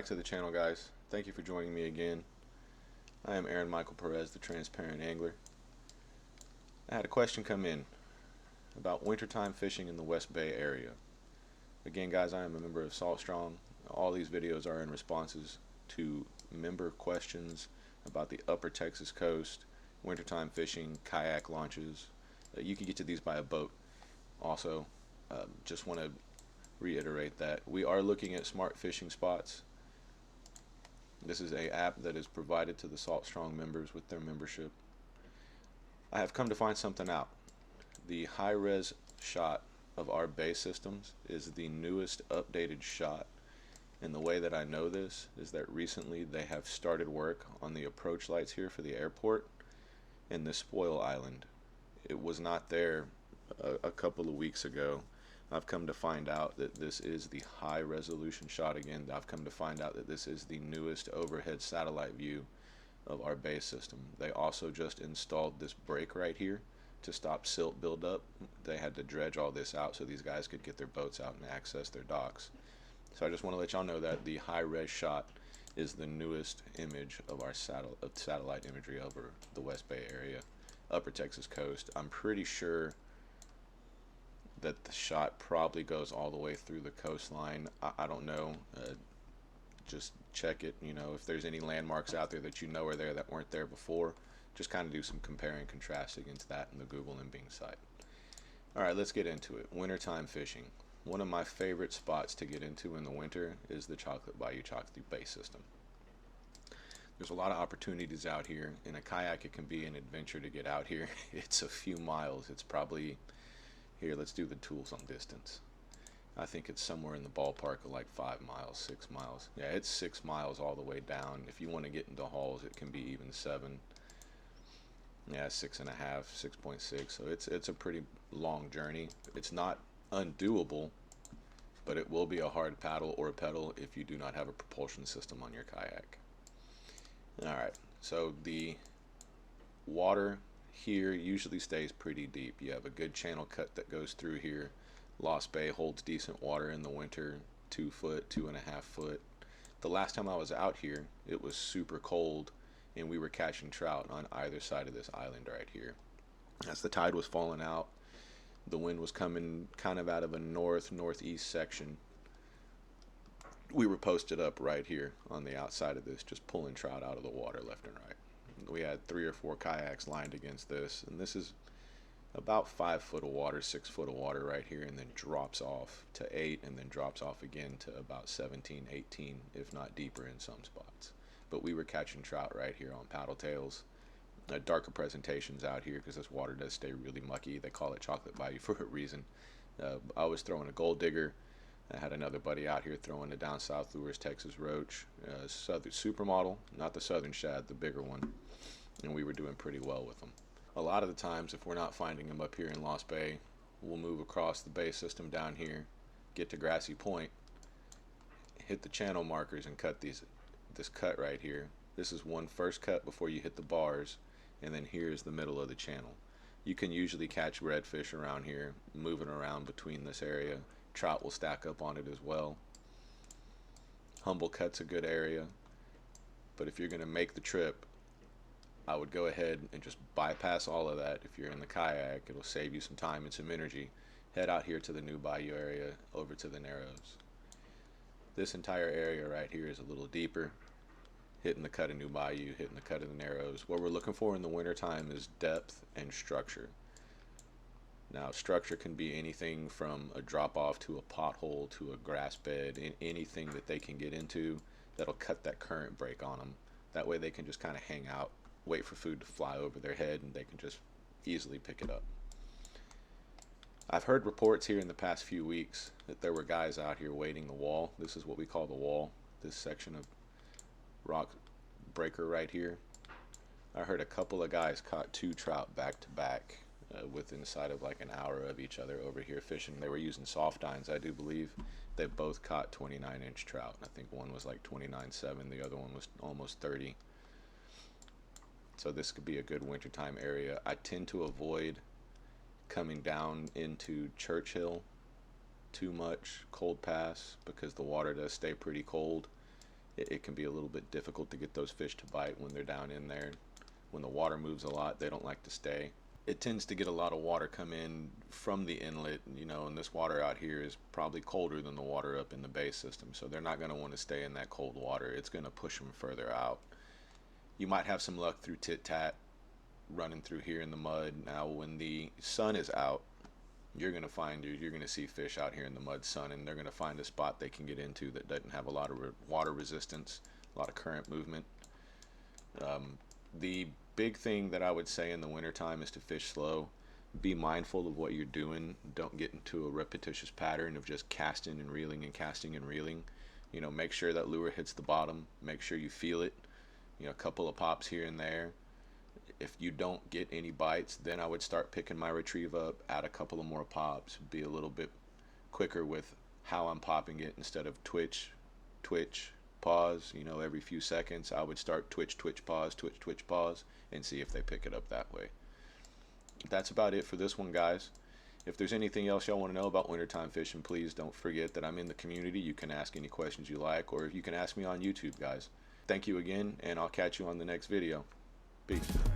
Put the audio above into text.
back to the channel, guys. Thank you for joining me again. I am Aaron Michael Perez, the Transparent Angler. I had a question come in about wintertime fishing in the West Bay area. Again, guys, I am a member of Salt Strong. All these videos are in responses to member questions about the upper Texas coast, wintertime fishing, kayak launches. You can get to these by a boat. Also, just want to reiterate that we are looking at smart fishing spots. This is a app that is provided to the Salt Strong members with their membership. I have come to find something out. The high-res shot of our bay systems is the newest updated shot, and the way that I know this is that recently they have started work on the approach lights here for the airport in the spoil island. It was not there a couple of weeks ago. I've come to find out that this is the high resolution shot again. I've come to find out that this is the newest overhead satellite view of our bay system. They also just installed this break right here to stop silt buildup. They had to dredge all this out so these guys could get their boats out and access their docks. So I just want to let y'all know that the high res shot is the newest image of our satellite imagery over the West Bay area, upper Texas coast. I'm pretty sure that the shot probably goes all the way through the coastline. I don't know. Just check it. You know, if there's any landmarks out there that you know are there that weren't there before, just kind of do some comparing and contrasting into that in the Google and Bing site. All right, let's get into it. Wintertime fishing. One of my favorite spots to get into in the winter is the Chocolate Bayou Chocolate Bay system. There's a lot of opportunities out here. In a kayak, it can be an adventure to get out here. It's a few miles. It's probably, here, let's do the tools on distance. I think it's somewhere in the ballpark of like 5 miles, 6 miles. Yeah, it's 6 miles all the way down. If you want to get into hauls, it can be even 7. Yeah, 6.5, 6.6. So it's a pretty long journey. It's not undoable, but it will be a hard paddle or pedal if you do not have a propulsion system on your kayak. All right, so the water here usually stays pretty deep. You have a good channel cut that goes through here. Lost Bay holds decent water in the winter, 2 foot, 2.5 foot. The last time I was out here, it was super cold, and we were catching trout on either side of this island right here. As the tide was falling out, the wind was coming kind of out of a northeast section. We were posted up right here on the outside of this, just pulling trout out of the water left and right. We had 3 or 4 kayaks lined against this, and this is about 5 foot of water, 6 foot of water right here, and then drops off to 8, and then drops off again to about 17, 18, if not deeper in some spots. But we were catching trout right here on paddle tails. Darker presentations out here because this water does stay really mucky. They call it Chocolate Bayou for a reason. I was throwing a gold digger. I had another buddy out here throwing a down south lures Texas roach, southern supermodel, not the southern shad, the bigger one, and we were doing pretty well with them. A lot of the times, if we're not finding them up here in Lost Bay, we'll move across the bay system down here, get to Grassy Point, hit the channel markers, and cut this cut right here. This is one first cut before you hit the bars, and then here's the middle of the channel. You can usually catch redfish around here, moving around between this area. Trout will stack up on it as well. Humble Cut's a good area, but if you're going to make the trip, I would go ahead and just bypass all of that. If you're in the kayak, it'll save you some time and some energy. Head out here to the new bayou area, over to the Narrows. This entire area right here is a little deeper. Hitting the cut of New Bayou, hitting the cut of the Narrows. What we're looking for in the wintertime is depth and structure. Now, structure can be anything from a drop-off to a pothole to a grass bed, anything that they can get into that'll cut that current break on them. That way they can just kind of hang out, wait for food to fly over their head, and they can just easily pick it up. I've heard reports here in the past few weeks that there were guys out here waiting the wall. This is what we call the wall, this section of rock breaker right here. I heard a couple of guys caught 2 trout back to back within inside of like an hour of each other over here fishing. They were using soft tines, I do believe. They both caught 29-inch trout. I think one was like 29.7, the other one was almost 30. So this could be a good wintertime area. I tend to avoid coming down into Churchill too much, Cold Pass, because the water does stay pretty cold. it can be a little bit difficult to get those fish to bite when they're down in there. When the water moves a lot, they don't like to stay. It tends to get a lot of water come in from the inlet, and this water out here is probably colder than the water up in the bay system, so they're not going to want to stay in that cold water. It's going to push them further out. You might have some luck through tit tat running through here in the mud. Now when the sun is out, you're going to see fish out here in the mud sun, and they're going to find a spot they can get into that doesn't have a lot of water resistance, a lot of current movement. The big thing that I would say in the wintertime is to fish slow. Be mindful of what you're doing. Don't get into a repetitious pattern of just casting and reeling and casting and reeling. Make sure that lure hits the bottom. Make sure you feel it. A couple of pops here and there. If you don't get any bites, then I would start picking my retrieve up, add a couple of more pops, be a little bit quicker with how I'm popping it instead of twitch, twitch, pause. Every few seconds I would start twitch, twitch, pause, twitch, twitch, pause, and see if they pick it up that way. That's about it for this one, guys. If there's anything else y'all want to know about wintertime fishing, please don't forget that I'm in the community. You can ask any questions you like, or you can ask me on YouTube, guys. Thank you again, and I'll catch you on the next video. Peace.